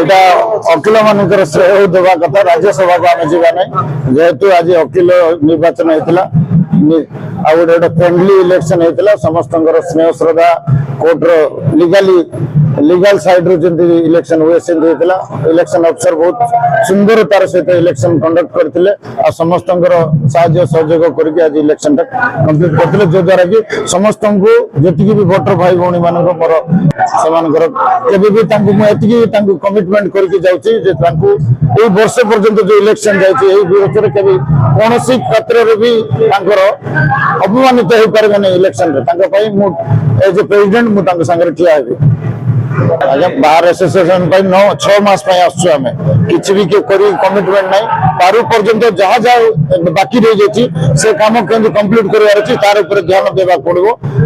এটা অকিল মানଙ୍କର ଶ୍ରେୟ ଦେବା କଥା ରାଜ୍ୟସଭାକୁ ଆମେ ଯିବା ନାହିଁ ଯେହେତୁ ଆଜି ଅକିଲ ନିର୍ବାଚନ ହେଇଥିଲା ଆଉ ଗୋଟେ ଫ୍ରେଣ୍ଡଲି ଇଲେକ୍ସନ ହେଇଥିଲା ସମସ୍ତଙ୍କର ସ୍ନେହ ଶ୍ରଦ୍ଧା କୋର୍ଟର लीगल साइड रू जंती इलेक्शन हुए सेंती हेतला इलेक्शन अफसर बहुत सुंदरतार सहित इलेक्शन कंडक्ट करथिले आ समस्तंकर सहाय्य सहयोग करके आज इलेक्शन टा कंप्लीट करथिले जो द्वारा कि समस्तंको जति भी वोटर भाई भौणी मानको मोर समानकर केबे भी तांको म एतिकी तांको कमिटमेंट करके जाउची जे तांको एई वर्ष पर्यंत जो इलेक्शन जायछि एई विरोधरे केबे कोनोसी क्षेत्र रे भी तांकर अपमानित होई परबे नै इलेक्शन रे तांको पई मु एज ए प्रेसिडेंट मु तांको संगे ठिया हेबी आगे बाहर एसोसिएशन 6 मास आसु आम कि भी कमिटमेंट ना पारु पर्यंत जहाँ जहाँ बाकी रही जाइए से कम केमती कंप्लीट करार अच्छी तार उपर ध्यान देवा पड़ो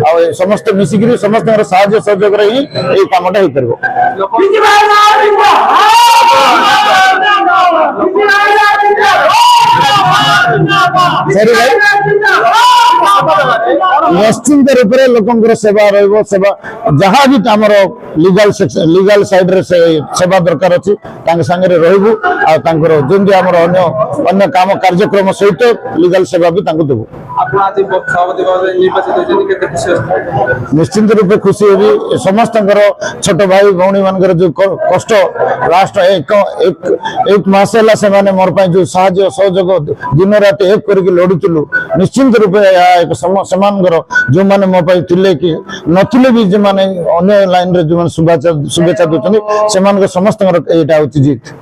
आ समस्त मिसिक समस्त साहाय्य सहयोग ही यही कामटा हो पार निश्चिंत रूप से लोक सेवा रेवा जहाँ भी आम लीगल साइड रे सेवा दरकार अच्छी सागर रहबू आमर अन्य काम कार्यक्रम सहित लीगल सेवा भी देवु निश्चिंत रूप खुशी होगी समस्त छोट भाई भौणी मान जो कष्ट लास्ट एक मास से मोर जो साहाय्य सहयोग दिन रात एक करके लड़ुलु निश्चिंत रूप एक जो मैंने मो थे कि नथिले भी जो मैंने अन्य लाइन रे जो शुभेच्छा दूसरी से समस्त जीत।